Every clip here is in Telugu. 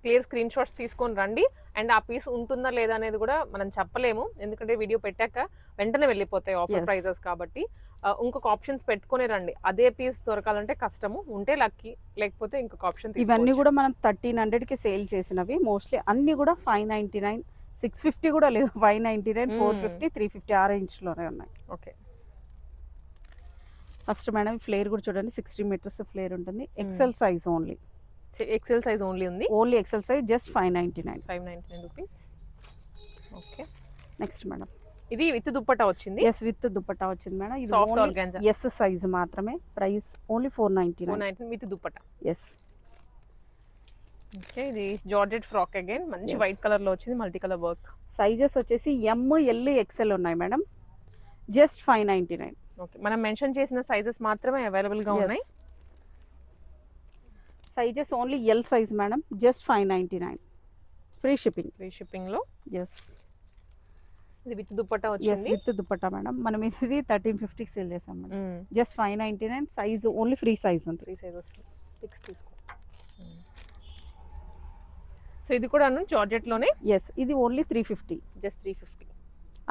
క్లియర్ స్క్రీన్ షాట్స్ తీసుకొని రండి. అండ్ ఆ పీస్ ఉంటుందా లేదా అనేది కూడా మనం చెప్పలేము, ఎందుకంటే వీడియో పెట్టాక వెంటనే వెళ్ళిపోతాయి ఆఫర్ ప్రైజెస్ కాబట్టి. ఇంకొక ఆప్షన్స్ పెట్టుకొని రండి. అదే పీస్ దొరకాలంటే కష్టము, ఉంటే లక్కీ, లేకపోతే ఇంకొక ఆప్షన్. ఇవన్నీ కూడా మనం 1300కి సేల్ చేసినవి మోస్ట్లీ, అన్ని కూడా 599, 650 కూడా లేవు, 599, 450, 350 ఆ రేంజ్లోనే ఉన్నాయి. ఓకే, ఫస్ట్ మేడం ఫ్లేర్ కూడా చూడండి, 60 మీటర్స్ ఫ్లేర్ ఉంటుంది, XL size only. XL size only ఉంది, only XL size, just 599. 599 rupees. Okay, next madam ఇది విత్ దుప్పట్టా వచ్చింది. ఎస్, విత్ దుపట్టా వచ్చింది మేడం. ఇది సాఫ్ట్ ఆర్గాన్జా, ఎస్ సైజ్ మాత్రమే, price only 499 with dupatta. Yes. Okay, ఇది జార్జెట్ ఫ్రాక్ అగైన్, మంచి వైట్ కలర్ లో వచ్చింది, మల్టీ కలర్ వర్క్. సైజెస్ వచ్చేసి ఎమ్, ఎల్, ఎక్సెల్ ఉన్నాయి మేడం, జస్ట్ 599. ఓకే, మనం మెన్షన్ చేసిన సైజెస్ మాత్రమే అవైలబుల్ గా ఉన్నాయి. Sizes only L size madam, just 599, free shipping. Free shipping లో. ఎస్, ఇది విత్ దుపట్టా వచ్చింది. With dupatta madam. మనం ఇది 1350కి సేల్ చేసాం madam, just 599. Size only free size ఉంది, ఫ్రీ సైజ్ వస్తుంది. పిక్స్ తీసుకో. సో ఇది కూడా జార్జెట్ లోనే. ఎస్, ఇది ఓన్లీ 350, జస్ట్ 350.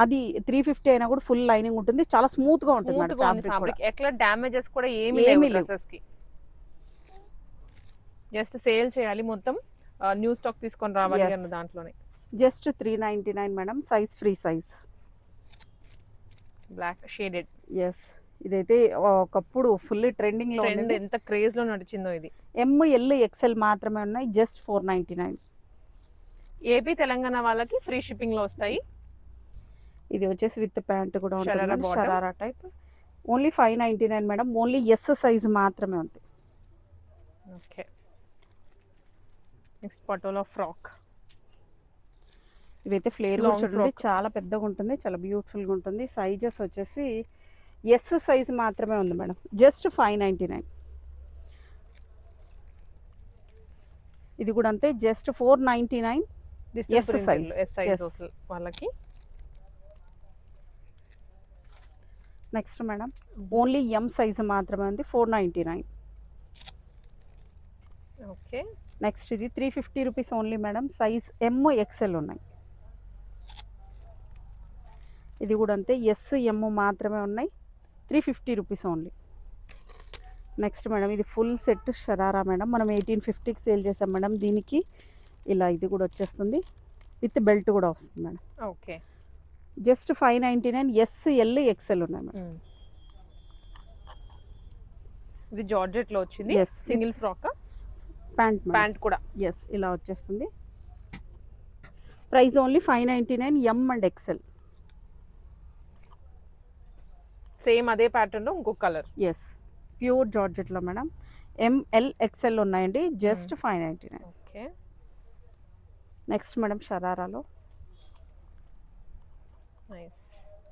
అది 350 అయినా కూడా ఫుల్ లైనింగ్ ఉంటుంది, చాలా స్మూత్ గా ఉంటుంది ఫ్యాబ్రిక్. ఎట్లా డ్యామేజెస్ కూడా ఏమీ లేవు కి. జస్ట్ సేల్ చేయాలి మొత్తం, న్యూ స్టాక్ తీసుకొని రావాలి అన్న దాంట్లోనే. Just 399 madam, size free size, black shaded. Yes, ఇదైతే ఒకప్పుడు ఫుల్ ట్రెండింగ్ లో, ఎంత క్రేజ్ లో నడిచిందో ఇది. ఎమ్, ఎల్, ఎక్సెల్ మాత్రమే ఉన్నాయి, జస్ట్ 499. ఏపీ తెలంగాణ వాళ్ళకి ఫ్రీ షిప్పింగ్ లో వస్తాయి. ఇది వచ్చేసి విత్ ప్యాంట్ కూడా ఉంటుంది, sharara type, only 599 madam, only S size మాత్రమే ఉంది. Okay, next patola frock. ఇవైతే ఫ్లేర్ చూడండి, చాలా పెద్దగా ఉంటుంది, చాలా బ్యూటిఫుల్ గా ఉంటుంది. సైజెస్ వచ్చేసి ఎస్ సైజ్ మాత్రమే ఉంది మేడం, జస్ట్ 599. ఇది కూడా అంతే, జస్ట్ 499, ఎస్ సైజ్. వాళ్ళకి. Next madam only M size మాత్రమే ఉంది, 499. ఓకే, నెక్స్ట్ ఇది 350 రూపీస్ ఓన్లీ మేడం, సైజ్ ఎమ్, ఎక్సెల్ ఉన్నాయి. ఇది కూడా అంతే, ఎస్, ఎమ్ మాత్రమే ఉన్నాయి, 350 రూపీస్ ఓన్లీ. నెక్స్ట్ మేడం ఇది ఫుల్ సెట్ షరారా మేడం, మనం 1850కి సేల్ చేసాం మేడం. దీనికి ఇలా ఇది కూడా వచ్చేస్తుంది, విత్ బెల్ట్ కూడా వస్తుంది madam. Okay, just 599, S, L, XL ఉన్నాయి మేడం. ఇది జార్జెట్ లో వచ్చింది, సింగిల్ ఫ్రాక్, ప్యాంట్ కూడా. ఎస్, ఇలా వచ్చేస్తుంది. Price only 599, M and XL. Same అదే ప్యాటర్న్ లో ఇంకొక కలర్. ఎస్, ప్యూర్ జార్జెట్ లో మేడం, ఎంఎల్, ఎక్సెల్ ఉన్నాయండి, జస్ట్ 599. ఓకే, నెక్స్ట్ మేడం షరారాలో నైస్,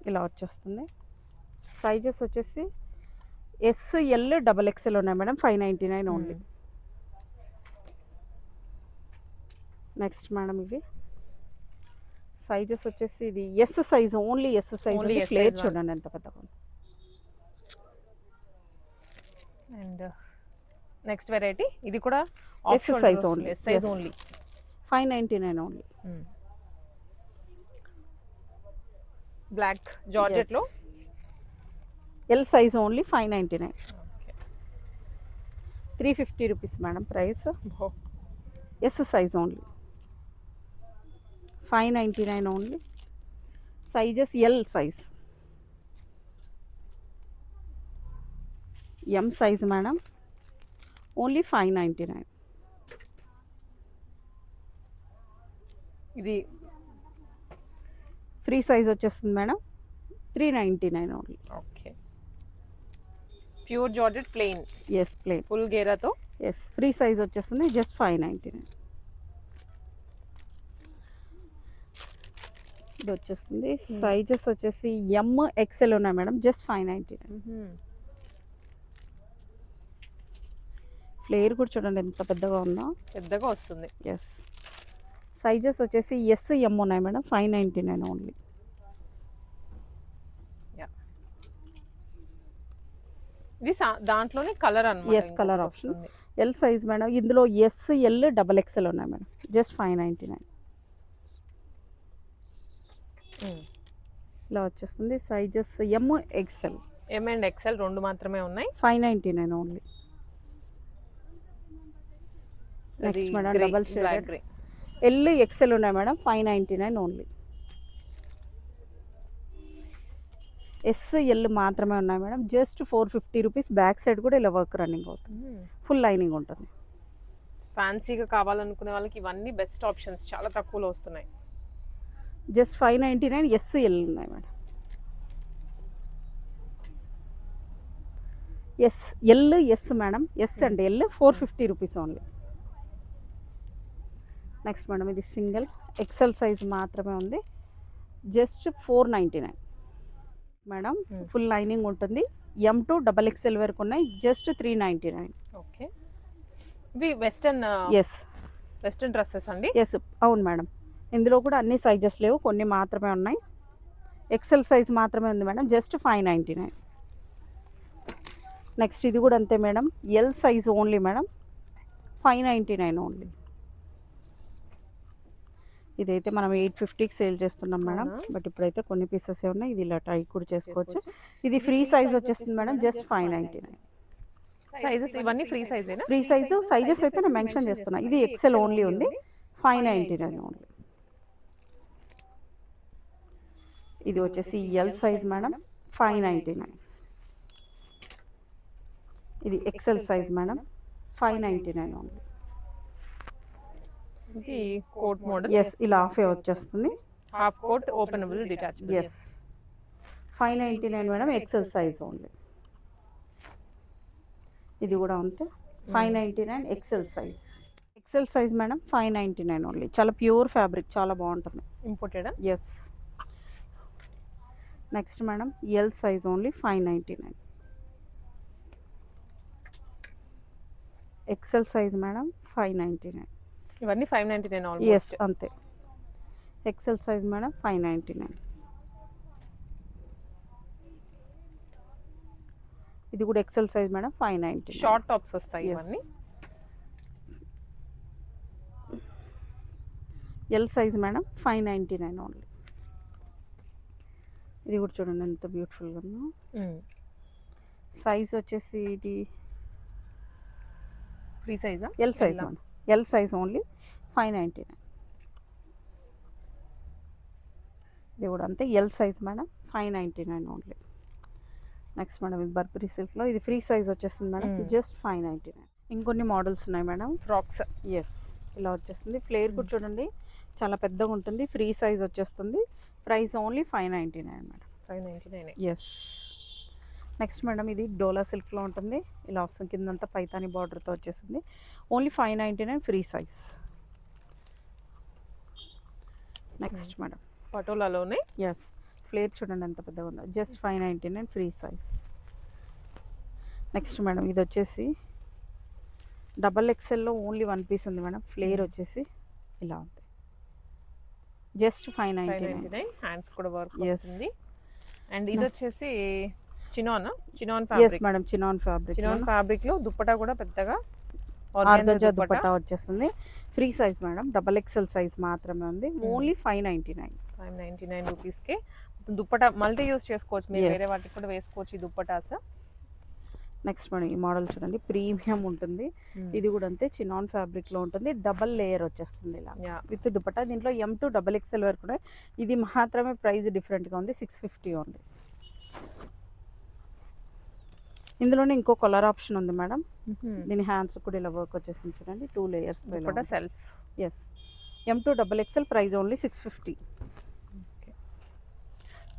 ఇలా వచ్చేస్తుంది. సైజెస్ వచ్చేసి ఎస్, ఎల్, డబల్ ఎక్సెల్ ఉన్నాయి మేడం, 599 ఓన్లీ. నెక్స్ట్ మేడం ఇవి సైజెస్ వచ్చేసి ఇది yes size, only S size, flare చూడండి ఎంత పెద్దగా ఉంది. అండ్ నెక్స్ట్ వెరైటీ, ఇది కూడా S size only, S size only, 599 only. Black georgette లో, L size only 599. 350 rupees madam price, S size only, 599 only. Sizes L size, M size madam, only 599. ఇది ఫ్రీ సైజ్ వచ్చేస్తుంది madam, 399 only. Okay, pure georgette plain. Yes, plain, full గేరాతో. ఎస్, ఫ్రీ సైజ్ వచ్చేస్తుంది, జస్ట్ 599. ఇది వచ్చేస్తుంది. సైజెస్ వచ్చేసి ఎం, ఎక్సెల్ ఉన్నాయి మేడం, జస్ట్ 599. ఫ్లేర్ కూడా చూడండి ఎంత పెద్దగా ఉందో, పెద్దగా వస్తుంది. ఎస్, సైజెస్ వచ్చేసి ఎస్, ఎం ఉన్నాయి మేడం, 599 ఓన్లీ. ఇది దాంట్లోనే కలర్ అన్నమాట. Yes, colour option. L size madam, ఇందులో ఎస్ ఎల్ డబల్ ఎక్స్ఎల్ ఉన్నాయి మేడం, జస్ట్ 599. ఇలా వచ్చేస్తుంది. Sizes M XL. M and XL రెండు మాత్రమే ఉన్నాయి. 599 only. Next madam double shaded L XL ఉన్నాయి మేడం, 599 ఓన్లీ. ఎస్ ఎల్ మాత్రమే ఉన్నాయి madam, just 450 rupees. Back side కూడా ఇలా వర్క్ రన్నింగ్ అవుతుంది, ఫుల్ లైనింగ్ ఉంటుంది. ఫ్యాన్సీగా కావాలనుకునే వాళ్ళకి ఇవన్నీ బెస్ట్ ఆప్షన్స్, చాలా తక్కువలో వస్తున్నాయి. జస్ట్ 599. ఎస్ ఎల్ ఉన్నాయి madam. S L S madam, S and L 450 rupees only. Next madam ఇది సింగిల్ ఎక్సెల్ సైజ్ మాత్రమే ఉంది, జస్ట్ 499 మేడం. ఫుల్ లైనింగ్ ఉంటుంది. ఎం టు డబల్ ఎక్స్ఎల్ వరకు ఉన్నాయి, జస్ట్ 399. ఓకే, ఇవి వెస్టర్న్ ఎస్ వెస్టర్న్ డ్రెస్సెస్ అండి. ఎస్ అవును మేడం, ఇందులో కూడా అన్ని సైజెస్ లేవు, కొన్ని మాత్రమే ఉన్నాయి. ఎక్సెల్ సైజ్ మాత్రమే ఉంది మేడం, జస్ట్ 599. నెక్స్ట్ ఇది కూడా అంతే madam, L size only madam, 599 only. ఇదైతే మనం 850కి సేల్ చేస్తున్నాం మేడం, బట్ ఇప్పుడైతే కొన్ని పీసెస్ ఉన్నాయి. ఇది ఇలా టై కూడా చేసుకోవచ్చు. ఇది ఫ్రీ సైజ్ వచ్చేస్తుంది మేడం, జస్ట్ 599. సైజెస్ ఇవన్నీ ఫ్రీ సైజేనా? Free size. సైజెస్ అయితే నేను మెన్షన్ చేస్తున్నా. ఇది ఎక్సెల్ ఓన్లీ ఉంది, 599 ఓన్లీ. ఇది వచ్చేసి ఎల్ సైజ్ మేడం, 599. ఇది ఎక్సెల్ సైజ్ మేడం, 599 ఓన్లీ. ఇది కోట్ మోడల్. ఎస్ ఇలా హాఫ్ వచ్చేస్తుంది, half coat openable detachable. Yes 599 madam, XL size only. ఇది కూడా అంతే, 599 XL size. XL size madam, 599 only. చాలా ప్యూర్ ఫ్యాబ్రిక్, చాలా బాగుంటుంది. Imported. Yes. Next madam L size only, 599. XL size madam, 599. ఇవన్నీ 599 ఎస్ ఆల్మోస్ట్. అంతే. XL size madam, 599. ఇది కూడా XL size madam, 599. Short tops వస్తాయి ఇవన్నీ. L size madam, 599 only. ఇది కూడా చూడండి ఎంత బ్యూటిఫుల్గా ఉందో. సైజ్ వచ్చేసి ఇది ఫ్రీ సైజా? L size madam, L size only, 599. ఇది కూడా అంతే, L size madam, 599 only. Next madam ఇది బర్బరీ సిల్క్లో, ఇది ఫ్రీ సైజ్ వచ్చేస్తుంది మేడం, జస్ట్ 599. ఇంకొన్ని మోడల్స్ ఉన్నాయి మేడం, ఫ్రాక్స్. ఎస్ ఇలా వచ్చేస్తుంది. ఫ్లేర్ కూడా చూడండి చాలా పెద్దగా ఉంటుంది, ఫ్రీ సైజ్ వచ్చేస్తుంది. Price only 599 madam, 599. Yes. Next madam ఇది డోలా సిల్క్లో ఉంటుంది, ఇలా వస్తుంది. కిందంతా పైతాని బార్డర్తో వచ్చేసింది, only 599 free size. Next madam పటోలాలోనే. ఎస్ ఫ్లేర్ చూడండి ఎంత పెద్దగా ఉందో, just 599 free size. Next madam ఇది వచ్చేసి డబల్ ఎక్స్ఎల్లో ఓన్లీ 1 పీస్ ఉంది మేడం. ఫ్లేర్ వచ్చేసి ఇలా ఉంది, జస్ట్ 599. హ్యాండ్స్ కూడా వర్క్ Yes. వస్తుంది. అండ్ ఇది వచ్చేసి chinon yes fabric. Madam, chinon fabric. Chinon fabric లో దుప్పటా కూడా పెద్దగా ఆర్గంజా దుపట్టా వచ్చేస్తుంది. Free size madam, double XL size మాత్రమే ఉంది, ఓన్లీ 599. 599 రూపీస్కి దుప్పటా మల్టీ యూస్ చేసుకోవచ్చు మీరు, Yes. వేరే వాటికి కూడా వేసుకోవచ్చు ఈ దుప్పటాస్. నెక్స్ట్ మేడం ఈ మోడల్ చూడండి, ప్రీమియం ఉంటుంది. ఇది కూడా అంతే, చినాన్ ఫ్యాబ్రిక్లో ఉంటుంది, డబల్ లేయర్ వచ్చేస్తుంది ఇలా విత్ దుపట్టా. దీంట్లో ఎం టు డబల్ ఎక్స్ఎల్ వరకు కూడా. ఇది మాత్రమే ప్రైస్ డిఫరెంట్గా ఉంది, 650 ఓన్లీ. ఇందులోనే ఇంకో కలర్ ఆప్షన్ ఉంది మేడం, దీని హ్యాండ్స్ కూడా ఇలా వర్క్ వచ్చేసింది చూడండి, 2 layers dupatta self. S M to double XL, price only 650.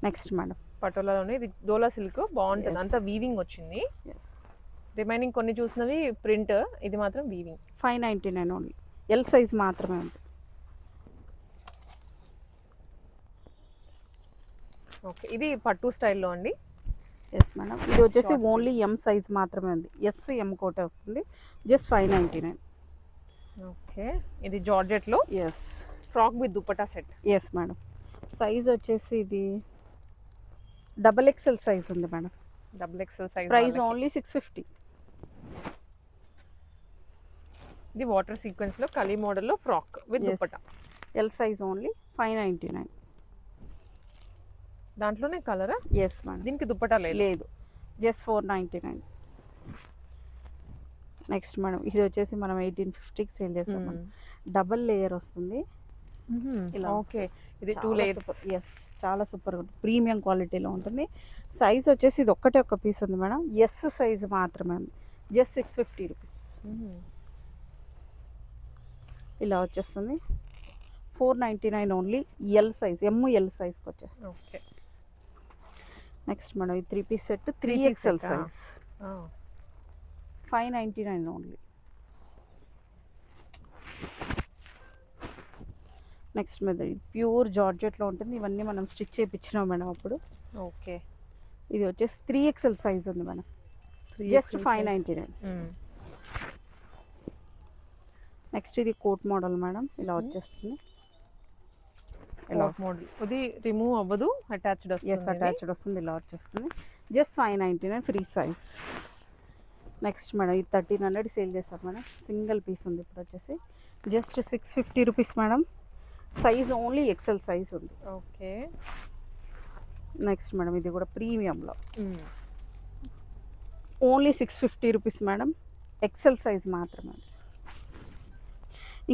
Next madam పటోలాలోనే ఇది డోలా సిల్క్ బాగుంటుంది, అంతా వీవింగ్ వచ్చింది. రిమైనింగ్ కొన్ని చూసినవి ప్రింట్, ఇది మాత్రం వీవింగ్. 599 ఓన్లీ, ఎల్ సైజ్ మాత్రమే ఉంది. ఓకే, ఇది పట్టు స్టైల్లో అండి. ఎస్ మేడం, ఇది వచ్చేసి ఓన్లీ ఎం సైజ్ మాత్రమే ఉంది, ఎస్ ఎం కోటే వస్తుంది, జస్ట్ 599. ఓకే, ఇది జార్జెట్లో yes frock with dupatta set. Yes madam, size వచ్చేసి ఇది డబల్ ఎక్స్ఎల్ సైజ్ ఉంది madam, double XL size. Price only 650. ఇది వాటర్ సీక్వెన్స్ లో కలీ మోడల్ లో frock with Yes. Dupatta. L size only 599. దాంట్లోనే కలరా? Yes madam. దీనికి దుపట్టా లేదు. లేదు, జస్ట్ 499. నెక్స్ట్ మేడం ఇది వచ్చేసి మనం 1850కి సేల్ చేస్తాం మేడం. డబల్ లేయర్ వస్తుంది ఇలా ఓకే, ఇది 2 లేయర్స్. ఎస్, చాలా సూపర్గా ఉంటుంది, ప్రీమియం క్వాలిటీలో ఉంటుంది. సైజ్ వచ్చేసి ఇది ఒక్కటే ఒక పీస్ ఉంది మేడం, ఎస్ సైజ్ మాత్రమే ఉంది, జస్ట్ 650 రూపీస్. ఇలా వచ్చేస్తుంది 499 ఓన్లీ. ఎల్ సైజ్, ఎల్ సైజ్కి వచ్చేస్తుంది. ఓకే, నెక్స్ట్ మేడం ఈ 3 పీస్ సెట్ 3 3XL set ఆ? Size 599 only. నెక్స్ట్ మీద ప్యూర్ జార్జెట్లో ఉంటుంది, ఇవన్నీ మనం స్టిచ్ చేయించినాం మేడం అప్పుడు. ఓకే, ఇది వచ్చేసి 3XL సైజ్ ఉంది మేడం, జస్ట్ 599. నెక్స్ట్ ఇది కోట్ మోడల్ మేడం, ఇలా వచ్చేస్తుంది. ఇలా మోడల్ ఇది రిమూవ్ అవ్వదు, అటాచ్డ్ ఎస్ వస్తుంది. అటాచ్డ్ వస్తుంది, ఇలా వచ్చేస్తుంది, just 599 free size. Next madam ఇది 1300 సేల్ చేస్తాం మేడం, సింగిల్ పీస్ ఉంది ఇప్పుడు వచ్చేసి just 650 rupees madam. Size only XL size ఉంది. ఓకే, నెక్స్ట్ మేడం ఇది కూడా ప్రీమియంలో only 650 rupees madam, XL size మాత్రమే.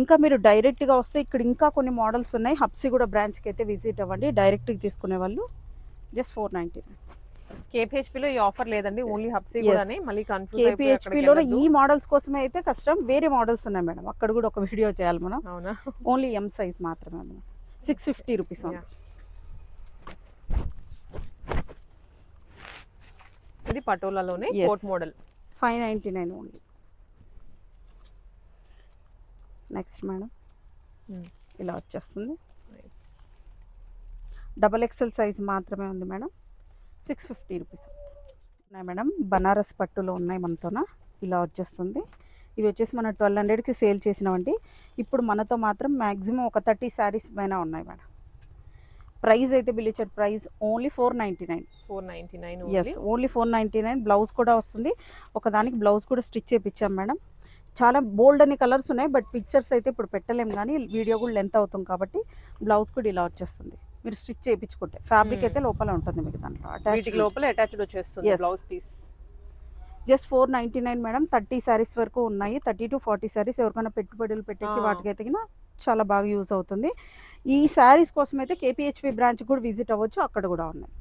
ఇంకా మీరు డైరెక్ట్గా వస్తే ఇక్కడ ఇంకా కొన్ని మోడల్స్ ఉన్నాయి, హబ్సిగూడ బ్రాంచ్కి అయితే విజిట్ అవ్వండి, డైరెక్ట్గా తీసుకునే వాళ్ళు జస్ట్ 499. కేపీహెచ్పీలో ఈ ఆఫర్ లేదండి, ఓన్లీ హబ్సీ కూడానే. మళ్ళీ కన్ఫ్యూజ్ కేపీహెచ్పీలో ఈ మోడల్స్ కోసమే అయితే కష్టం, వేరే మోడల్స్ ఉన్నాయి మేడం, అక్కడ కూడా ఒక వీడియో చేయాలి మనం. అవునా? ఓన్లీ ఎం సైజ్ మాత్రమే మేడం, 650 రూపీస్. ఇది పటోలాలోనే Yes. Coat model 599 only. Next madam ఇలా వచ్చేస్తుంది, డబల్ ఎక్సెల్ సైజ్ మాత్రమే ఉంది మేడం, 650 రూపీస్ ఉన్నాయి మేడం. బనారస్ పట్టులో ఉన్నాయి మనతోన, ఇలా వచ్చేస్తుంది. ఇవి వచ్చేసి మనం 1200కి సేల్ చేసినామండి, ఇప్పుడు మనతో మాత్రం మ్యాక్సిమం ఒక 30 శారీస్ పైన ఉన్నాయి మేడం. ప్రైస్ అయితే బిల్ ఇచ్చారు, price only 499. 499 yes, only 499. Blouse కూడా వస్తుంది, ఒకదానికి బ్లౌజ్ కూడా స్టిచ్ చేయించాం మేడం. చాలా బోల్డ్ అనే కలర్స్ ఉన్నాయి, బట్ పిక్చర్స్ అయితే ఇప్పుడు పెట్టలేము, కానీ వీడియో కూడా లెంత్ అవుతుంది కాబట్టి బ్లౌజ్ కూడా ఇలా వచ్చేస్తుంది. మీరు స్టిచ్ చేయించుకుంటే ఫ్యాబ్రిక్ అయితే లోపల ఉంటుంది మీకు దాంట్లో వీటికి లోపల అటాచ్డ్ వచ్చేస్తుంది Yes. Blouse piece. Just 499 madam. 30 saris వరకు ఉన్నాయి, 30 to 40 శారీస్ ఎవరికైనా పెట్టుబడులు పెట్టేకి వాటికి అయితే చాలా బాగా యూజ్ అవుతుంది. ఈ శారీస్ కోసం అయితే కేపీహెచ్పీ బ్రాంచ్ కూడా విజిట్ అవ్వచ్చు, అక్కడ కూడా ఉన్నాయి.